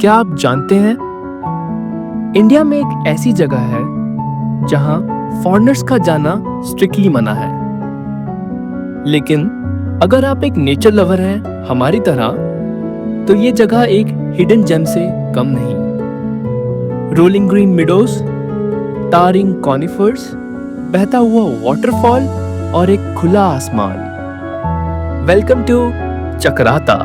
क्या आप जानते हैं, इंडिया में एक ऐसी जगह है जहां फॉरेनर्स का जाना स्ट्रिक्टली मना है। लेकिन अगर आप एक नेचर लवर हैं हमारी तरह, तो ये जगह एक हिडन जेम से कम नहीं। Rolling green meadows, towering conifers, बहता हुआ वाटरफॉल और एक खुला आसमान। Welcome to Chakrata.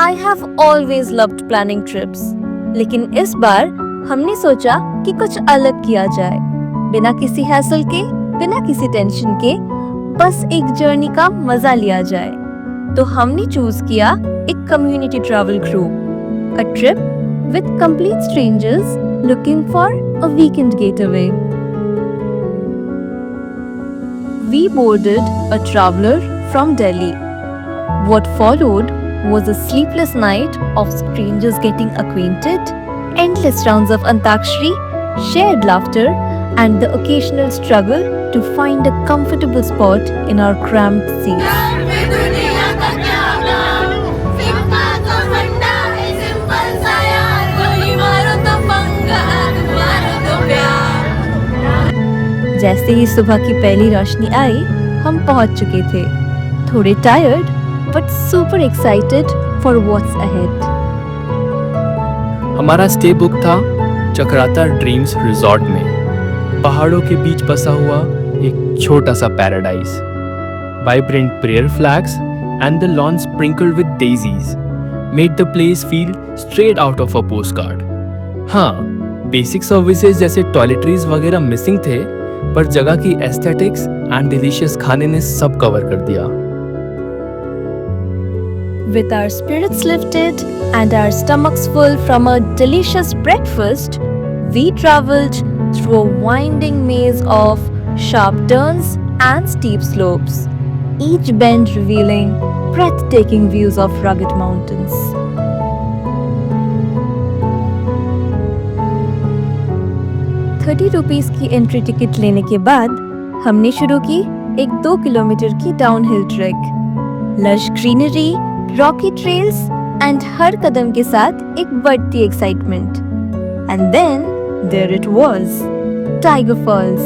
I have always loved planning trips, लेकिन इस बार हमने सोचा कि कुछ अलग किया जाए, बिना किसी हैसल के, बिना किसी टेंशन के, बस एक जर्नी का मजा लिया जाए। तो हमने चूज किया एक community travel group, a trip with complete strangers looking for a weekend getaway. We boarded a traveler from Delhi. What followed was a sleepless night of strangers getting acquainted, endless rounds of Antakshari, shared laughter, and the occasional struggle to find a comfortable spot in our cramped seats. जैसे ही सुबह की पहली रोशनी आई, हम पहुंच चुके थे, थोड़े tired but super excited for what's ahead. हमारा स्टे बुक था चक्राता ड्रीम्स रिजॉर्ट में, पहाड़ों के बीच बसा हुआ एक छोटा सा paradise. Vibrant prayer flags and the lawn sprinkled with daisies made the place feel straight out of a postcard. हाँ, बेसिक सर्विसेज जैसे टॉयलेटरीज वगैरह मिसिंग थे, पर जगह की एस्थेटिक्स एंड डिलीशियस खाने ने सब कवर कर दिया। With our spirits lifted and our stomachs full from a delicious breakfast, we traveled through a winding maze of sharp turns and steep slopes, each bend revealing breathtaking views of rugged mountains. ₹30 की entry ticket लेने के बाद हमने शुरू की एक 2 kilometre की downhill track. Lush greenery, rocky trails and हर कदम के साथ एक बढ़ती एक्साइटमेंट। And then there it was, Tiger Falls.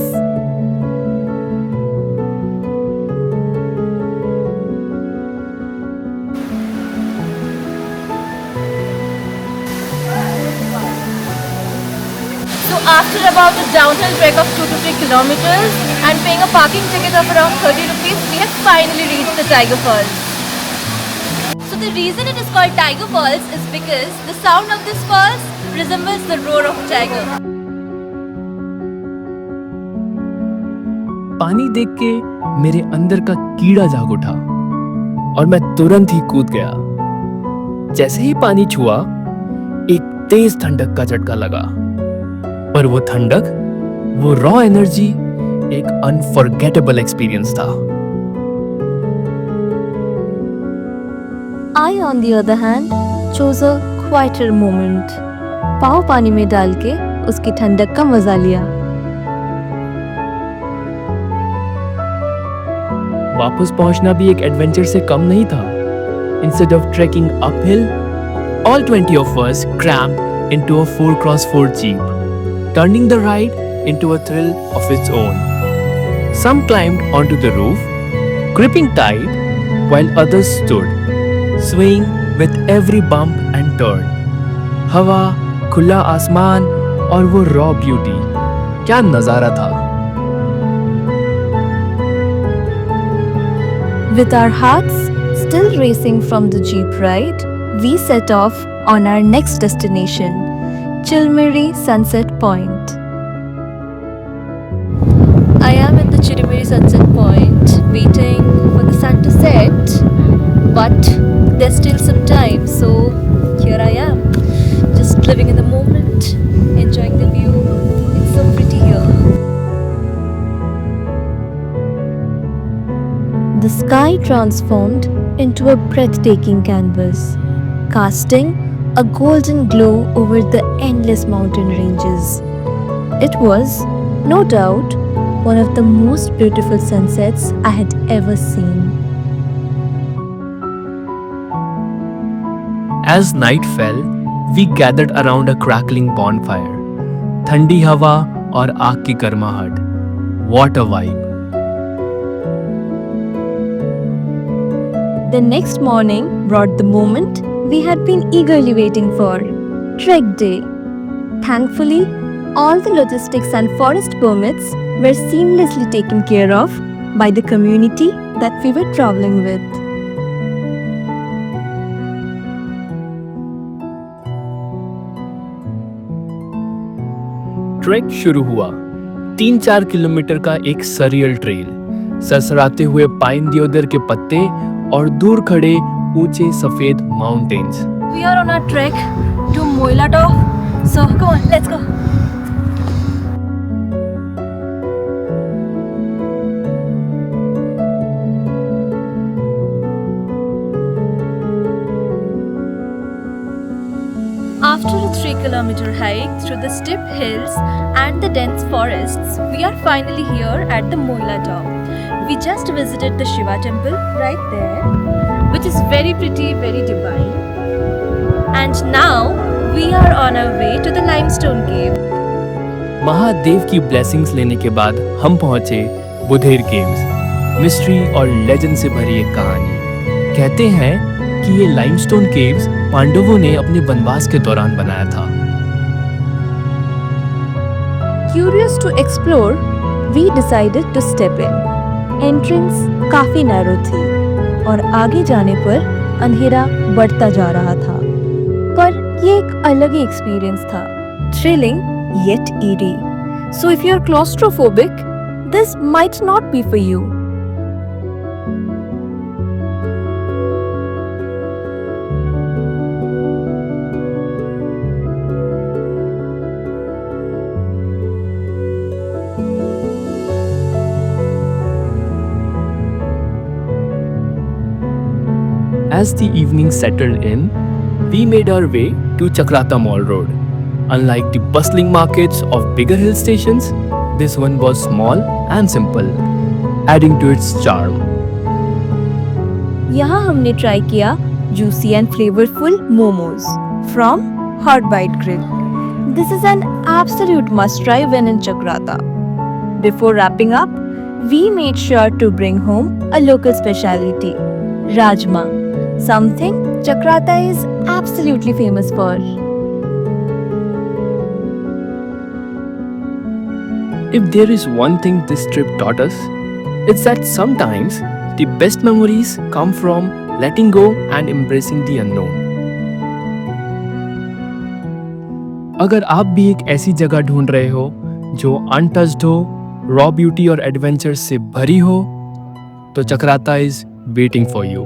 So after about a downhill trek of 2 to 3 kilometers and paying a parking ticket of around ₹30, we have finally reached the Tiger Falls. So the reason it is called Tiger Falls is because the sound of this falls resembles the roar of a tiger. पानी देख के मेरे अंदर का कीड़ा जाग उठा और मैं तुरंत ही कूद गया। जैसे ही पानी छुआ, एक तेज ठंडक का झटका लगा, पर वो ठंडक, वो रॉ एनर्जी एक अनफॉरगेटेबल एक्सपीरियंस था। I, on the other hand, chose a quieter moment. पाँव पानी में डाल के उसकी ठंडक का मजा लिया। वापस पहुंचना भी एक एडवेंचर से कम नहीं था। Instead of trekking uphill, all 20 of us crammed into a 4x4 jeep, turning the ride into a thrill of its own. Some climbed onto the roof, gripping tight, while others stood, swaying with every bump and turn. हवा, खुला आसमान और वो raw beauty, क्या नजारा था। With our hearts still racing from the jeep ride, we set off on our next destination, Chilmiri Sunset Point. I am at the Chilmiri Sunset Point, waiting for the sun to set, but there's still some time, so here I am, just living in the moment, enjoying the view. It's so pretty here. The sky transformed into a breathtaking canvas, casting a golden glow over the endless mountain ranges. It was, no doubt, one of the most beautiful sunsets I had ever seen. As night fell, we gathered around a crackling bonfire. ठंडी हवा और आग की गर्माहट. What a vibe. The next morning brought the moment we had been eagerly waiting for, Trek Day. Thankfully, all the logistics and forest permits were seamlessly taken care of by the community that we were traveling with. Track शुरू हुआ. 3-4 kilometre का एक surreal trail, सरसराते हुए pine Deodar के पत्ते और दूर खड़े ऊंचे सफेद mountains. We are on our trek to Moila Top. So come on, let's go. After a 3-kilometer hike through the steep hills and the dense forests, we are finally here at the Moila Top. We just visited the Shiva temple right there, which is very pretty, very divine. And now we are on our way to the limestone cave. Mahadev की blessings लेने के बाद हम पहुंचे बुधेर caves. Mystery और legend से भरी एक कहानी. कहते हैं कि ये लाइमस्टोन केव्स पांडवों ने अपने वनवास के दौरान बनाया था. Curious to explore, we decided to step in. Entrance काफी नैरो थी और आगे जाने पर अंधेरा बढ़ता जा रहा था. पर ये एक अलग ही एक्सपीरियंस था. Thrilling yet eerie. So if you're claustrophobic, this might not be for you. As the evening settled in, we made our way to Chakrata Mall Road. Unlike the bustling markets of bigger hill stations, this one was small and simple, adding to its charm. यहाँ हमने try किया juicy and flavorful momos from Hot Bite Grill. This is an absolute must try when in Chakrata. Before wrapping up, we made sure to bring home a local specialty, Rajma, something Chakrata is absolutely famous for. If there is one thing this trip taught us, it's that sometimes the best memories come from letting go and embracing the unknown. अगर आप भी एक ऐसी जगह ढूंढ रहे हो जो अनटच्ड हो, रॉ ब्यूटी और एडवेंचर से भरी हो, तो Chakrata is waiting for you.